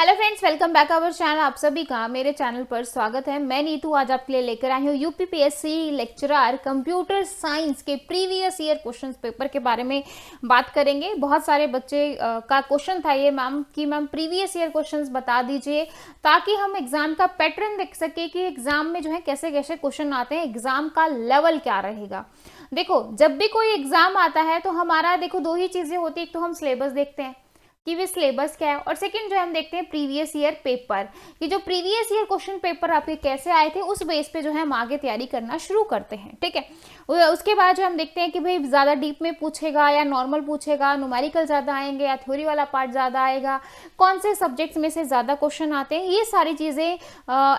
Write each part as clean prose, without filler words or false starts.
Hello friends, welcome back our channel. आप सभी का मेरे चैनल पर स्वागत है। मैं नीतू आज आपके लिए लेकर आई हूँ यूपीपीएससी लेक्चरर कंप्यूटर साइंस के प्रीवियस ईयर क्वेश्चन पेपर के बारे में बात करेंगे। बहुत सारे बच्चे का क्वेश्चन था ये मैम कि मैम प्रीवियस ईयर क्वेश्चंस बता दीजिए ताकि हम एग्जाम का पैटर्न देख सके कि एग्जाम में जो है कैसे कैसे क्वेश्चन आते हैं, एग्जाम का लेवल क्या रहेगा। देखो, जब भी कोई एग्जाम आता है तो हमारा देखो दो ही चीजें होती है। एक तो हम सिलेबस देखते हैं कि वे सिलेबस क्या है, और सेकंड जो हम देखते हैं प्रीवियस ईयर पेपर कि जो प्रीवियस ईयर क्वेश्चन पेपर आपके कैसे आए थे उस बेस पे जो है हम आगे तैयारी करना शुरू करते हैं। ठीक है, उसके बाद जो हम देखते हैं कि भाई ज़्यादा डीप में पूछेगा या नॉर्मल पूछेगा, न्यूमेरिकल ज़्यादा आएंगे या थ्योरी वाला पार्ट ज़्यादा आएगा, कौन से सब्जेक्ट्स में से ज़्यादा क्वेश्चन आते हैं, ये सारी चीज़ें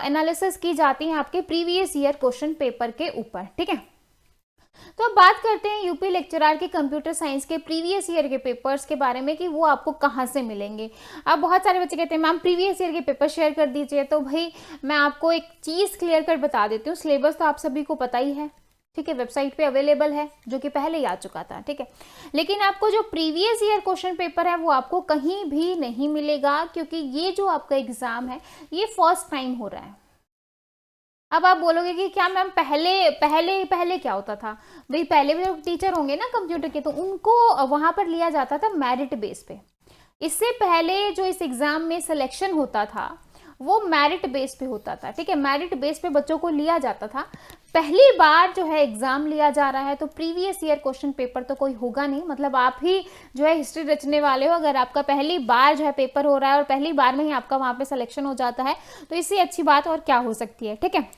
एनालिसिस की जाती हैं आपके प्रीवियस ईयर क्वेश्चन पेपर के ऊपर। ठीक है, तो अब बात करते हैं यूपी लेक्चरर के कंप्यूटर साइंस के प्रीवियस ईयर के पेपर्स के बारे में कि वो आपको कहाँ से मिलेंगे। अब बहुत सारे बच्चे कहते हैं मैम प्रीवियस ईयर के पेपर शेयर कर दीजिए। तो भाई मैं आपको एक चीज़ क्लियर कर बता देती हूँ, सिलेबस तो आप सभी को पता ही है। ठीक है, वेबसाइट पे अवेलेबल है जो कि पहले ही आ चुका था। ठीक है, लेकिन आपको जो प्रीवियस ईयर क्वेश्चन पेपर है वो आपको कहीं भी नहीं मिलेगा, क्योंकि ये जो आपका एग्जाम है ये फर्स्ट टाइम हो रहा है। अब आप बोलोगे कि क्या मैम पहले पहले पहले क्या होता था। भाई पहले भी जो टीचर होंगे ना कंप्यूटर के, तो उनको वहां पर लिया जाता था मेरिट बेस पे। इससे पहले जो इस एग्जाम में सिलेक्शन होता था वो मेरिट बेस पे होता था। ठीक है, मेरिट बेस पे बच्चों को लिया जाता था। पहली बार जो है एग्जाम लिया जा रहा है, तो प्रीवियस ईयर क्वेश्चन पेपर तो कोई होगा नहीं। मतलब आप ही जो है हिस्ट्री रचने वाले हो अगर आपका पहली बार जो है पेपर हो रहा है और पहली बार में ही आपका वहां पे सिलेक्शन हो जाता है, तो इससे अच्छी बात और क्या हो सकती है। ठीक है,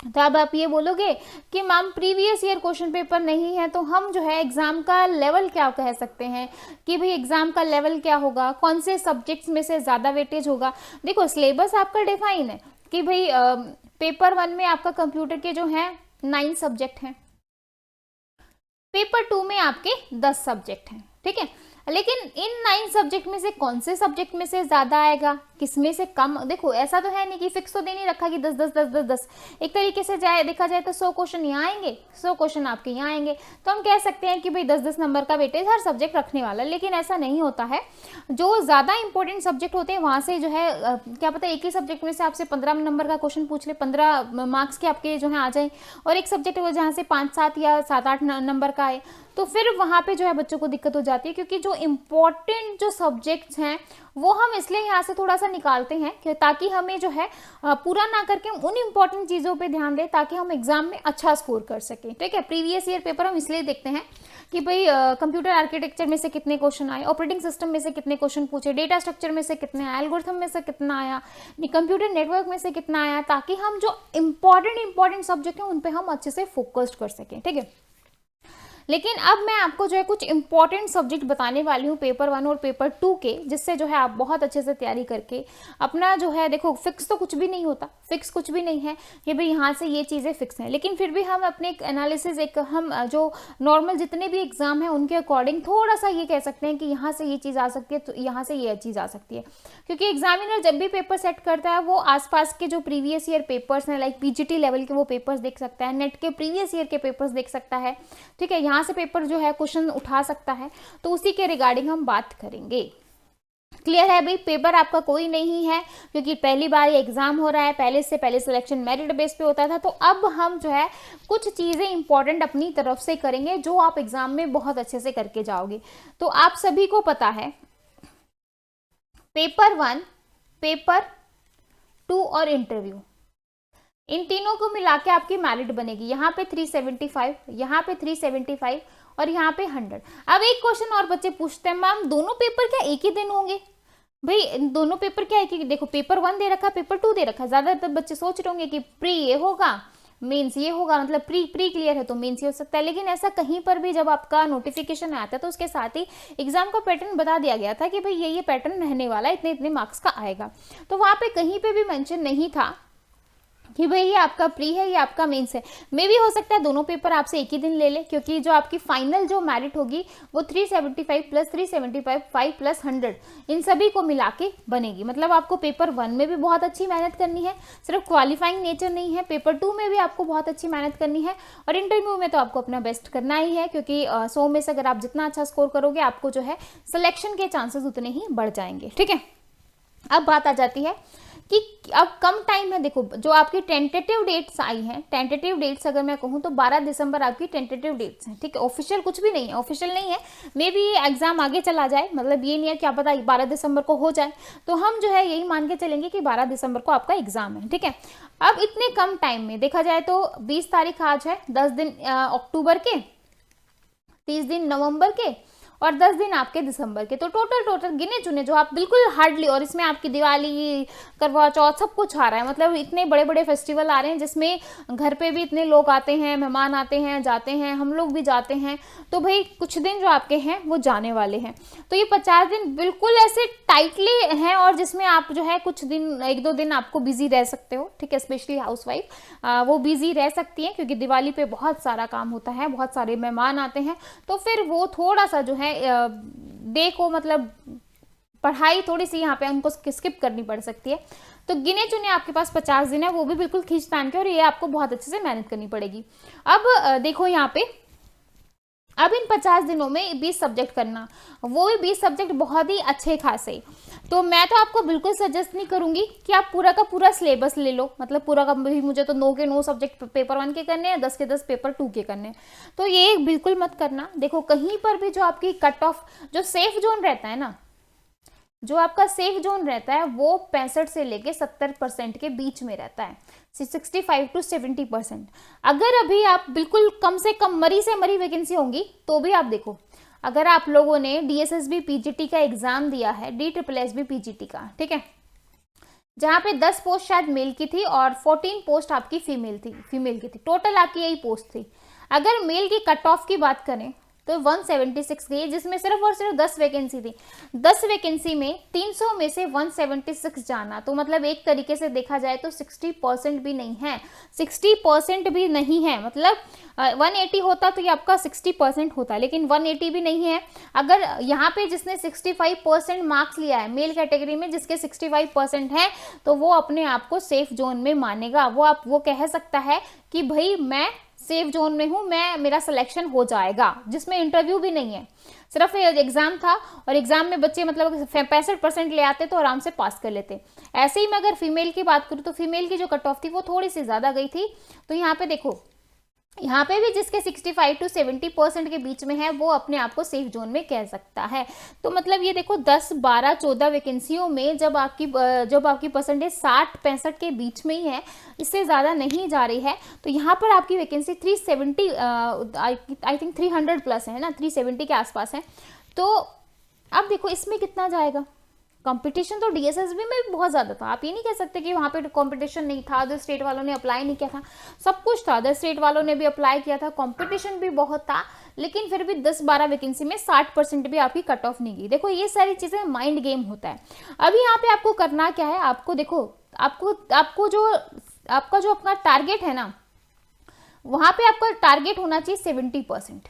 तो अब आप ये बोलोगे कि ma'am previous year question paper नहीं है, तो हम जो है एग्जाम का लेवल क्या कह सकते हैं कि भाई एग्जाम का लेवल क्या होगा, कौन से सब्जेक्ट्स में से ज़्यादा वेटेज होगा। देखो, सिलेबस आपका डिफाइन है कि भाई पेपर 1 में आपका कंप्यूटर के जो है 9 सब्जेक्ट हैं, पेपर 2 में आपके 10 सब्जेक्ट हैं। ठीक है, लेकिन इन 9 सब्जेक्ट में से कौन से सब्जेक्ट में से ज्यादा आएगा, किसमें से कम। देखो, ऐसा तो है नहीं कि फिक्स तो दे नहीं रखा कि 10 10 10 10 10। एक तरीके से जाए देखा जाए तो 100 क्वेश्चन यहाँ आएंगे, 100 क्वेश्चन आपके यहाँ आएंगे, तो हम कह सकते हैं कि भाई 10 10 नंबर का वेटेज हर सब्जेक्ट रखने वाला। लेकिन ऐसा नहीं होता है। जो ज्यादा इंपॉर्टेंट सब्जेक्ट होते हैं वहां से जो है क्या पता एक ही सब्जेक्ट में से आपसे 15 नंबर का क्वेश्चन पूछ ले, 15 मार्क्स के आपके जो है आ जाए, और एक सब्जेक्ट वो जहाँ से 5 7 या 7 8 नंबर का आए, तो फिर वहां पे जो है बच्चों को दिक्कत हो जाती है। क्योंकि जो इम्पोर्टेंट जो सब्जेक्ट्स हैं वो हम इसलिए यहाँ से थोड़ा सा निकालते हैं कि ताकि हमें जो है पूरा ना करके उन इम्पोर्टेंट चीज़ों पे ध्यान दें ताकि हम एग्जाम में अच्छा स्कोर कर सकें। ठीक है, प्रीवियस ईयर पेपर हम इसलिए देखते हैं कि भाई कंप्यूटर आर्किटेक्चर में से कितने क्वेश्चन आए, ऑपरेटिंग सिस्टम में से कितने क्वेश्चन पूछे, डेटा स्ट्रक्चर में से कितने आए, एल्गोरिथम में से कितना आया, कंप्यूटर नेटवर्क में से कितना आया, ताकि हम जो इंपॉर्टेंट सब्जेक्ट हैं उन पर हम अच्छे से फोकस्ड कर सकें। ठीक है, लेकिन अब मैं आपको जो है कुछ इंपॉर्टेंट सब्जेक्ट बताने वाली हूँ पेपर 1 और पेपर 2 के, जिससे जो है आप बहुत अच्छे से तैयारी करके अपना जो है, देखो फिक्स तो कुछ भी नहीं होता, फिक्स कुछ भी नहीं है कि भाई यहाँ से ये चीज़ें फिक्स हैं, लेकिन फिर भी हम अपने एक एनालिसिस एक हम जो नॉर्मल जितने भी एग्जाम हैं उनके अकॉर्डिंग थोड़ा सा ये कह सकते हैं कि यहाँ से ये चीज़ आ सकती है, तो यहाँ से ये चीज़ आ सकती है। क्योंकि एग्जामिनर जब भी पेपर सेट करता है वो आसपास के जो प्रीवियस ईयर पेपर्स हैं, लाइक पीजीटी लेवल के वो पेपर्स देख सकता है, नेट के प्रीवियस ईयर के पेपर्स देख सकता है। ठीक है, यहाँ से पेपर जो है क्वेश्चन उठा सकता है, तो उसी के रिगार्डिंग हम बात करेंगे। क्लियर है भाई, पेपर आपका कोई नहीं है क्योंकि पहली बार ये एग्जाम हो रहा है, पहले से पहले सिलेक्शन मेरिट बेस पे होता था। तो अब हम जो है कुछ चीज़ें इंपॉर्टेंट अपनी तरफ से करेंगे जो आप एग्जाम में बहुत अच्छे से करके जाओगे। तो आप सभी को पता है पेपर 1, पेपर 2 और इंटरव्यू, इन तीनों को मिला के आपकी मेरिट बनेगी। यहाँ पे 375, यहाँ पे 375 और यहाँ पे 100। अब एक क्वेश्चन और बच्चे पूछते हैं मैम दोनों पेपर क्या एक ही दिन होंगे। भाई दोनों पेपर क्या एक ही, देखो पेपर 1 दे रखा, पेपर 2 दे रखा। ज्यादातर बच्चे सोच रहे होंगे कि प्री ये होगा, मेंस ये होगा, मतलब प्री क्लियर है तो मेंस ये हो सकता है। लेकिन ऐसा कहीं पर भी जब आपका नोटिफिकेशन आया था तो उसके साथ ही एग्जाम का पैटर्न बता दिया गया था कि भाई ये पैटर्न रहने वाला है, इतने इतने मार्क्स का आएगा। तो वहां पे कहीं पे भी मेंशन नहीं था कि भाई ये आपका प्री है, ये आपका मेंस है। मे भी हो सकता है दोनों पेपर आपसे एक ही दिन ले ले, क्योंकि जो आपकी फाइनल जो मेरिट होगी वो 375 प्लस 375 5 प्लस 100 इन सभी को मिला के बनेगी। मतलब आपको पेपर 1 में भी बहुत अच्छी मेहनत करनी है, सिर्फ क्वालिफाइंग नेचर नहीं है, पेपर 2 में भी आपको बहुत अच्छी मेहनत करनी है, और इंटरव्यू में तो आपको अपना बेस्ट करना ही है। क्योंकि 100 में से अगर आप जितना अच्छा स्कोर करोगे आपको जो है सिलेक्शन के चांसेस उतने ही बढ़ जाएंगे। ठीक है, अब बात आ जाती है कि अब कम टाइम है। देखो जो आपकी टेंटेटिव डेट्स आई हैं, टेंटेटिव डेट्स अगर मैं कहूँ तो 12 दिसंबर आपकी टेंटेटिव डेट्स हैं, ठीक है। ऑफिशियल कुछ भी नहीं है, ऑफिशियल नहीं है। मे बी एग्जाम आगे चला जाए, मतलब ये नहीं है, क्या पता 12 दिसंबर को हो जाए, तो हम जो है यही मान के चलेंगे कि 12 दिसंबर को आपका एग्जाम है, ठीक है। अब इतने कम टाइम में देखा जाए तो 20 तारीख आज है, 10 दिन अक्टूबर के, 30 दिन नवंबर के और 10 दिन आपके दिसंबर के, तो टोटल गिने चुने जो आप बिल्कुल हार्डली, और इसमें आपकी दिवाली, करवा चौथ सब कुछ आ रहा है, मतलब इतने बड़े बड़े फेस्टिवल आ रहे हैं जिसमें घर पे भी इतने लोग आते हैं, मेहमान आते हैं, जाते हैं, हम लोग भी जाते हैं, तो भाई कुछ दिन जो आपके हैं वो जाने वाले हैं। तो ये 50 दिन बिल्कुल ऐसे टाइटली हैं, और जिसमें आप जो है कुछ दिन, 1-2 दिन आपको बिजी रह सकते हो, ठीक है। स्पेशली हाउसवाइफ वो बिजी रह सकती है, क्योंकि दिवाली पे बहुत सारा काम होता है, बहुत सारे मेहमान आते हैं, तो फिर वो थोड़ा सा जो है डे को, मतलब पढ़ाई थोड़ी सी यहाँ पे उनको स्किप करनी पड़ सकती है। तो गिने चुने आपके पास 50 दिन है, वो भी बिल्कुल खींच तान के, और ये आपको बहुत अच्छे से मेहनत करनी पड़ेगी। अब देखो यहाँ पे, अब इन 50 दिनों में 20 सब्जेक्ट करना, वो भी 20 सब्जेक्ट बहुत ही अच्छे खासे। तो मैं तो आपको बिल्कुल सजेस्ट नहीं करूंगी कि आप पूरा का पूरा सिलेबस ले लो, मतलब पूरा का भी, मुझे तो 9 के 9 सब्जेक्ट पेपर 1 के करने हैं, 10 के 10 पेपर 2 के करने हैं, तो ये बिल्कुल मत करना। देखो कहीं पर भी जो आपकी कट ऑफ, जो सेफ जोन रहता है ना, जो आपका सेफ जोन रहता है वो 65 से लेके 70% के बीच में रहता है, 65 to 70%। अगर अभी आप बिल्कुल कम से कम मरी से मरी वैकेंसी होंगी, तो भी आप देखो, अगर आप लोगों ने DSSB PGT का एग्जाम दिया है, DSSB PGT का, ठीक है, जहां पे 10 पोस्ट शायद मेल की थी और 14 पोस्ट आपकी फीमेल की थी, टोटल आपकी यही पोस्ट थी। अगर मेल की कट ऑफ की बात करें तो 176 गई, जिसमें सिर्फ और सिर्फ 10 वैकेंसी थी। 10 वैकेंसी में 300 में से 176 जाना, तो मतलब एक तरीके से देखा जाए तो 60% भी नहीं है, 60% भी नहीं है, मतलब 180 होता तो ये आपका 60% होता, लेकिन 180 भी नहीं है। अगर यहाँ पे जिसने 65% मार्क्स लिया है मेल कैटेगरी में, जिसके 65% है, तो वो अपने आप को सेफ जोन में मानेगा, वो कह सकता है कि भाई मैं सेफ जोन में हूं, मेरा सिलेक्शन हो जाएगा, जिसमें इंटरव्यू भी नहीं है, सिर्फ एग्जाम था, और एग्जाम में बच्चे मतलब 65% ले आते तो आराम से पास कर लेते। ऐसे ही मैं अगर फीमेल की बात करूं तो फीमेल की जो कट ऑफ थी वो थोड़ी सी ज्यादा गई थी। तो यहाँ पे देखो, यहाँ पे भी जिसके 65 to 70% के बीच में है, वो अपने आप को सेफ जोन में कह सकता है। तो मतलब ये देखो 10, 12, 14 वैकेंसियों में जब आपकी परसेंटेज 60-65 के बीच में ही है, इससे ज़्यादा नहीं जा रही है, तो यहाँ पर आपकी वैकेंसी 370, आई थिंक 300 प्लस है ना, 370 के आसपास है। तो अब देखो इसमें कितना जाएगा। कंपटीशन तो DSSB में भी बहुत ज़्यादा था, आप ये नहीं कह सकते कि वहाँ पे कंपटीशन नहीं था, अदर स्टेट वालों ने अप्लाई नहीं किया था, सब कुछ था, अदर स्टेट वालों ने भी अप्लाई किया था, कंपटीशन भी बहुत था, लेकिन फिर भी 10-12 वैकेंसी में 60% भी आपकी कट ऑफ नहीं गई। देखो ये सारी चीज़ें माइंड गेम होता है। अभी यहाँ पे आपको करना क्या है, आपको देखो, आपका जो अपना टारगेट है ना, वहाँ पे आपका टारगेट होना चाहिए 70%।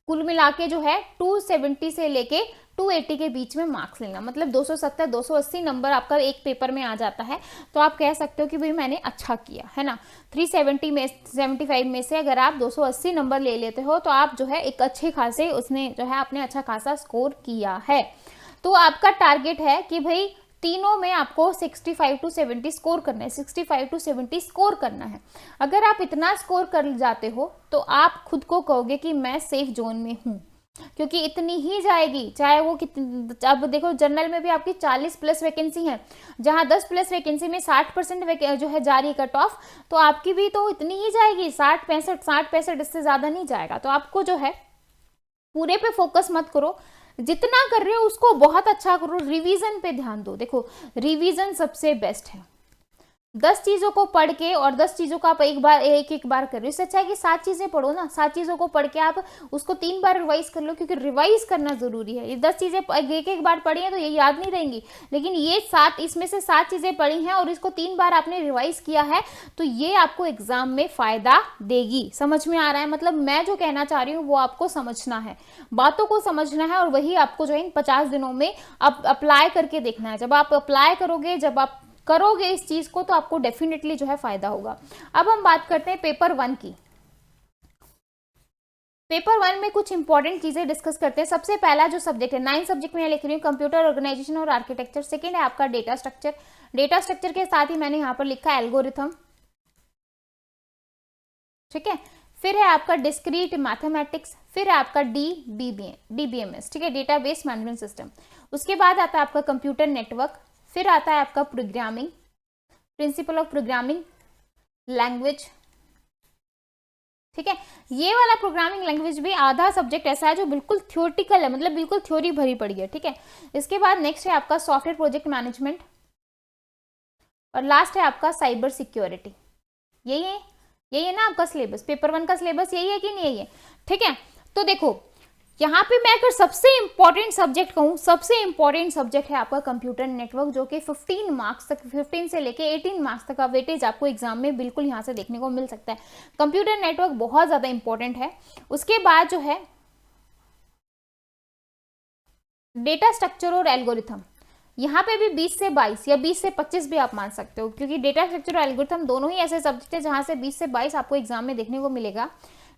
कुल मिला के जो है 270 से लेके 280 के बीच में मार्क्स लेना, मतलब 270, 280 नंबर आपका एक पेपर में आ जाता है, तो आप कह सकते हो कि भाई मैंने अच्छा किया है ना। 375 में से अगर आप 280 नंबर ले लेते हो, तो आप जो है एक अच्छे खासे, उसने जो है आपने अच्छा खासा स्कोर किया है। तो आपका टारगेट है कि भाई तीनों में आपको 65 to 70 स्कोर करना है, 65 to 70 स्कोर करना है। अगर आप इतना स्कोर कर जाते हो, तो आप खुद को कहोगे कि मैं सेफ जोन में हूँ, क्योंकि इतनी ही जाएगी, चाहे वो कितनी। अब देखो जनरल में भी आपकी 40 प्लस वैकेंसी है, जहां 10 प्लस वैकेंसी में 60% जो है जा रही है कट ऑफ, तो आपकी भी तो इतनी ही जाएगी, 60-65, इससे ज्यादा नहीं जाएगा। तो आपको जो है पूरे पे फोकस मत करो, जितना कर रहे हो उसको बहुत अच्छा करो, रिवीजन पे ध्यान दो। देखो रिवीजन सबसे बेस्ट है, 10 चीजों को पढ़ के और 10 चीजों को आप एक बार कर रहे हो, इससे अच्छा है कि 7 चीजें पढ़ो ना, 7 चीजों को पढ़ के आप उसको 3 बार रिवाइज कर लो, क्योंकि रिवाइज करना जरूरी है। ये 10 चीजें एक बार पढ़ी हैं तो ये याद नहीं रहेंगी, लेकिन ये 7, इसमें से 7 चीजें पढ़ी हैं और इसको 3 बार आपने रिवाइज किया है, तो ये आपको एग्जाम में फायदा देगी। समझ में आ रहा है? मतलब मैं जो कहना चाह रही हूँ वो आपको समझना है, बातों को समझना है, और वही आपको जो है इन 50 दिनों में अप्लाई करके देखना है। जब आप अप्लाई करोगे, जब आप करोगे इस चीज को, तो आपको डेफिनेटली जो है फायदा होगा। अब हम बात करते हैं पेपर 1 की। पेपर 1 में कुछ इंपॉर्टेंट चीजें डिस्कस करते हैं। सबसे पहला जो सब्जेक्ट है, 9 सब्जेक्ट में मैं लिख रही हूँ कंप्यूटर ऑर्गेनाइजेशन और आर्किटेक्चर। सेकेंड है आपका डेटा स्ट्रक्चर। डेटा स्ट्रक्चर के साथ ही मैंने यहाँ पर लिखा एल्गोरिथम, ठीक है। फिर है आपका डिस्क्रीट मैथमेटिक्स, फिर है आपका डीबीएमएस, ठीक है, डेटाबेस मैनेजमेंट सिस्टम। उसके बाद आता है आपका कंप्यूटर नेटवर्क, फिर आता है आपका programming, principle of programming language, ठीक है। ये वाला प्रोग्रामिंग लैंग्वेज भी आधा सब्जेक्ट ऐसा है जो बिल्कुल थ्योरेटिकल है, मतलब बिल्कुल थ्योरी भरी पड़ी है, ठीक है। इसके बाद नेक्स्ट है आपका सॉफ्टवेयर प्रोजेक्ट मैनेजमेंट, और लास्ट है आपका साइबर सिक्योरिटी। यही है ना आपका सिलेबस, पेपर 1 का सिलेबस यही है कि नहीं यही है, ठीक है। तो देखो यहाँ पे मैं अगर सबसे इंपॉर्टेंट सब्जेक्ट कहूँ, सबसे इंपॉर्टेंट सब्जेक्ट है आपका कंप्यूटर नेटवर्क, जो कि 15 मार्क्स तक, 15 से लेके 18 मार्क्स तक का वेटेज आपको एग्जाम में बिल्कुल यहाँ से देखने को मिल सकता है। कंप्यूटर नेटवर्क बहुत ज्यादा इंपॉर्टेंट है। उसके बाद जो है डेटा स्ट्रक्चर और एल्गोरिथम, यहाँ पे भी 20 से 22 या 20 से 25 भी आप मान सकते हो, क्योंकि डेटा स्ट्रक्चर और एल्गोरिथम दोनों ही ऐसे सब्जेक्ट है जहाँ से 20 से 22 आपको एग्जाम में देखने को मिलेगा।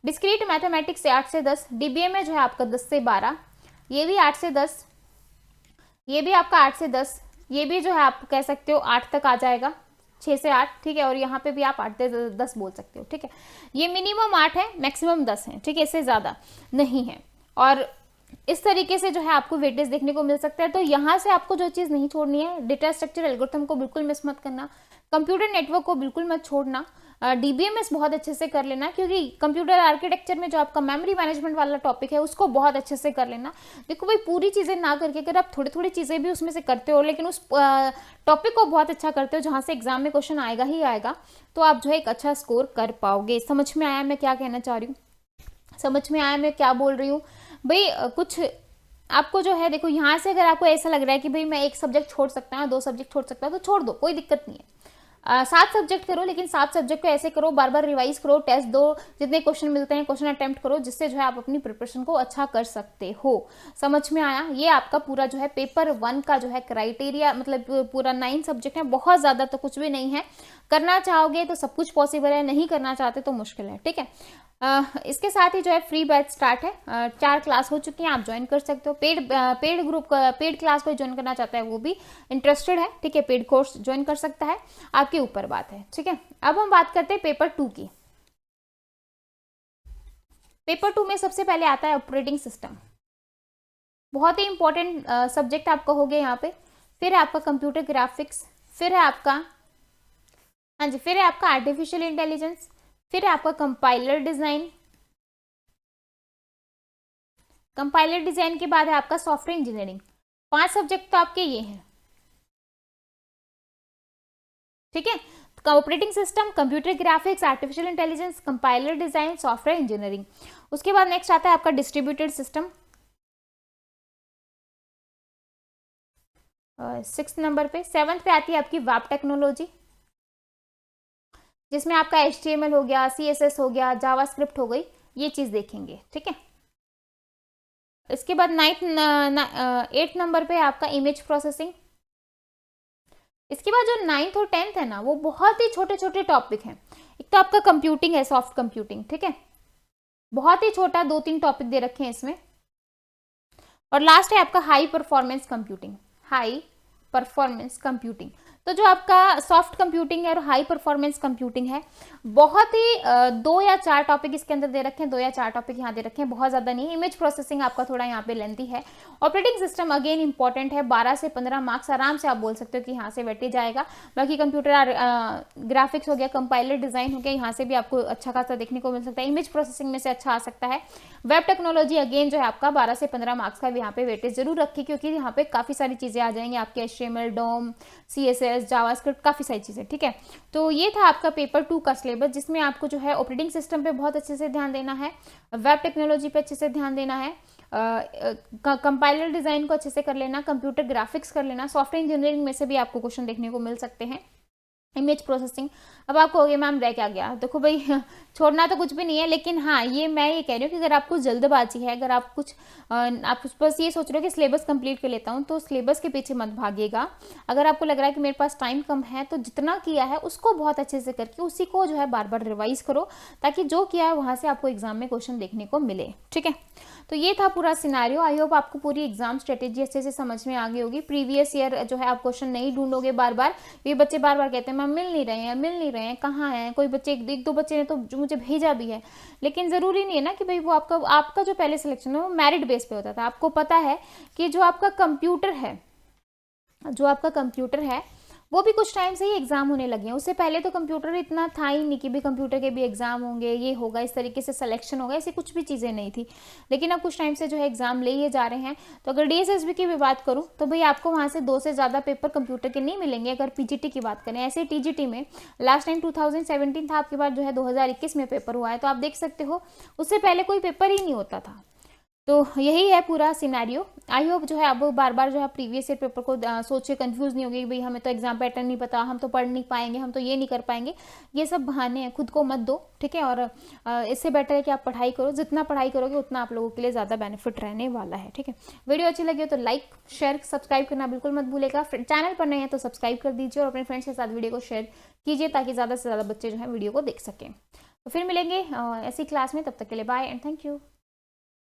डिस्क्रीट मैथमेटिक्स से 8 से 10, डीबीएम जो है आपका 10 से 12, ये भी 8 से 10, ये भी आपका 8 से 10, ये भी जो है आप कह सकते हो 8 तक आ जाएगा, 6 से 8, ठीक है। और यहाँ पे भी आप 8 से 10 बोल सकते हो, ठीक है। ये मिनिमम 8 है, मैक्सिमम 10 है, ठीक है, इससे ज़्यादा नहीं है। और इस तरीके से जो है आपको वेटेज देखने को मिल सकता है। तो यहाँ से आपको जो चीज़ नहीं छोड़नी है, डेटा स्ट्रक्चर एल्गोरिथम को बिल्कुल मिस मत करना, कंप्यूटर नेटवर्क को बिल्कुल मत छोड़ना, डीबीएमएस बहुत अच्छे से कर लेना, क्योंकि कंप्यूटर आर्किटेक्चर में जो आपका मेमोरी मैनेजमेंट वाला टॉपिक है उसको बहुत अच्छे से कर लेना। देखो भाई, पूरी चीज़ें ना करके अगर आप थोड़ी थोड़ी चीज़ें भी उसमें से करते हो, लेकिन उस टॉपिक को बहुत अच्छा करते हो जहाँ से एग्जाम में क्वेश्चन आएगा ही आएगा, तो आप जो है एक अच्छा स्कोर कर पाओगे। समझ में आया मैं क्या कहना चाह रही हूँ? समझ में आया मैं क्या बोल रही हूँ भाई? कुछ आपको जो है, देखो यहाँ से अगर आपको ऐसा लग रहा है कि भाई मैं एक सब्जेक्ट छोड़ सकता हूँ, 2 सब्जेक्ट छोड़ सकता हूँ, तो छोड़ दो, कोई दिक्कत नहीं है। 7 सब्जेक्ट करो, लेकिन 7 सब्जेक्ट को ऐसे करो, बार बार रिवाइज करो, टेस्ट दो, जितने क्वेश्चन मिलते हैं क्वेश्चन अटेम्प्ट करो, जिससे जो है आप अपनी प्रिपरेशन को अच्छा कर सकते हो। समझ में आया? ये आपका पूरा जो है पेपर 1 का जो है क्राइटेरिया, मतलब पूरा 9 सब्जेक्ट है, बहुत ज़्यादा तो कुछ भी नहीं है। करना चाहोगे तो सब कुछ पॉसिबल है, नहीं करना चाहते तो मुश्किल है, ठीक है। इसके साथ ही जो है फ्री बैच स्टार्ट है, 4 क्लास हो चुकी हैं, आप ज्वाइन कर सकते हो। पेड ग्रुप, पेड क्लास कोई ज्वाइन करना चाहता है वो भी इंटरेस्टेड है, ठीक है, पेड कोर्स ज्वाइन कर सकता है, आपके ऊपर बात है, ठीक है। अब हम बात करते हैं पेपर 2 की। पेपर 2 में सबसे पहले आता है ऑपरेटिंग सिस्टम, बहुत ही इंपॉर्टेंट सब्जेक्ट आपका हो गया यहाँ पे। फिर है आपका कंप्यूटर ग्राफिक्स, फिर है आपका, हाँ जी, फिर है आपका आर्टिफिशियल इंटेलिजेंस, फिर है आपका कंपाइलर डिजाइन। कंपाइलर डिजाइन के बाद है आपका सॉफ्टवेयर इंजीनियरिंग। 5 सब्जेक्ट तो आपके ये हैं, ठीक है। Operating system, computer graphics, artificial intelligence, compiler design, software engineering. उसके बाद नेक्स्ट आता है आपका डिस्ट्रीब्यूटेड सिस्टम, 6th नंबर पे। 7th पे आती है आपकी वेब टेक्नोलॉजी, जिसमें आपका HTML हो गया, CSS हो गया, जावास्क्रिप्ट हो गई, ये चीज देखेंगे, ठीक है। इसके बाद 8th नंबर पे आपका इमेज प्रोसेसिंग। इसके बाद जो 9th और 10th है ना, वो बहुत ही छोटे छोटे टॉपिक हैं। एक तो आपका कंप्यूटिंग है, सॉफ्ट कंप्यूटिंग, ठीक है, बहुत ही छोटा, 2-3 टॉपिक दे रखे हैं इसमें। और लास्ट है आपका high performance computing, high performance computing. तो जो आपका सॉफ्ट कंप्यूटिंग है और हाई परफॉर्मेंस कंप्यूटिंग है, बहुत ही 2 या 4 टॉपिक इसके अंदर दे रखे हैं, 2 या 4 टॉपिक यहाँ दे रखे हैं, बहुत ज़्यादा नहीं। इमेज प्रोसेसिंग आपका थोड़ा यहाँ पे लेंथी है। ऑपरेटिंग सिस्टम अगेन इंपॉर्टेंट है, 12 से 15 मार्क्स आराम से आप बोल सकते हो कि यहाँ से बैठे जाएगा। बाकी कंप्यूटर ग्राफिक्स हो गया, कंपाइलर डिजाइन हो गया, यहाँ से भी आपको अच्छा खासा देखने को मिल सकता है। इमेज प्रोसेसिंग में से अच्छा आ सकता है। वेब टेक्नोलॉजी अगेन जो है आपका 12 से 15 मार्क्स का भी यहाँ पे वेटेज जरूर रखिए, क्योंकि यहाँ पे काफ़ी सारी चीज़ें आ जाएंगी आपके, HTML, DOM, CSS, जावास्क्रिप्ट, काफ़ी सारी चीज़ें, ठीक है। तो ये था आपका पेपर 2 का सिलेबस, जिसमें आपको जो है ऑपरेटिंग सिस्टम पे बहुत अच्छे से ध्यान देना है, वेब टेक्नोलॉजी पे अच्छे से ध्यान देना है, कंपाइलर डिज़ाइन को अच्छे से कर लेना, कंप्यूटर ग्राफिक्स कर लेना, सॉफ्टवेयर इंजीनियरिंग में से भी आपको क्वेश्चन देखने को मिल सकते हैं। Image processing. अब आप कहोगे मैम रह क्या गया? देखो भाई छोड़ना तो कुछ भी नहीं है, लेकिन हाँ ये मैं ये कह रही हूँ कि अगर आपको जल्दबाजी है, अगर आप कुछ आप बस ये सोच रहे हो कि सिलेबस कंप्लीट कर लेता हूँ, तो सिलेबस के पीछे मत भागिएगा। अगर आपको लग रहा है कि मेरे पास टाइम कम है, तो जितना किया है उसको बहुत अच्छे से करके उसी को जो है बार बार रिवाइज करो, ताकि जो किया है वहाँ से आपको एग्जाम में क्वेश्चन देखने को मिले। ठीक है, तो ये था पूरा सिनारियो। आई होप आपको पूरी एग्जाम स्ट्रेटेजी अच्छे से समझ में आ गई होगी। प्रीवियस ईयर जो है आप क्वेश्चन नहीं ढूंढोगे बार बार। ये बच्चे बार बार कहते हैं मैम मिल नहीं रहे हैं, मिल नहीं रहे हैं, कहाँ हैं? कोई बच्चे एक दो बच्चे ने तो जो मुझे भेजा भी है, लेकिन ज़रूरी नहीं है ना कि भाई वो आपका जो पहले सिलेक्शन है वो मेरिट बेस पे होता था। आपको पता है कि जो आपका कंप्यूटर है वो भी कुछ टाइम से ही एग्जाम होने लगे हैं। उससे पहले तो कंप्यूटर इतना था ही नहीं कि भी कंप्यूटर के भी एग्जाम होंगे, ये होगा, इस तरीके से सिलेक्शन होगा, ऐसी कुछ भी चीज़ें नहीं थी। लेकिन अब कुछ टाइम से जो है एग्जाम ले ही जा रहे हैं। तो अगर DSSB की भी बात करूँ तो भाई आपको वहाँ से 2 से ज़्यादा पेपर कंप्यूटर के नहीं मिलेंगे। अगर PGT की बात करें, ऐसे TGT में लास्ट टाइम 2017 था, आपके बाद जो है 2021 में पेपर हुआ है, तो आप देख सकते हो उससे पहले कोई पेपर ही नहीं होता था। तो यही है पूरा सिनेरियो। आई होप जो है अब बार बार जो है प्रीवियस ईयर पेपर को सोच के कंफ्यूज नहीं होगी कि भाई हमें तो एग्जाम पैटर्न नहीं पता, हम तो पढ़ नहीं पाएंगे, हम तो ये नहीं कर पाएंगे। ये सब बहाने हैं, खुद को मत दो। ठीक है, और इससे बेटर है कि आप पढ़ाई करो। जितना पढ़ाई करोगे उतना आप लोगों के लिए ज़्यादा बेनिफिट रहने वाला है। ठीक है, वीडियो अच्छी लगी हो तो लाइक शेयर सब्सक्राइब करना बिल्कुल मत भूलेगा। चैनल पर नए हैं तो सब्सक्राइब कर दीजिए और अपने फ्रेंड्स के साथ वीडियो को शेयर कीजिए, ताकि ज़्यादा से ज़्यादा बच्चे जो है वीडियो को देख सकें। तो फिर मिलेंगे ऐसी क्लास में, तब तक के लिए बाय एंड थैंक यू।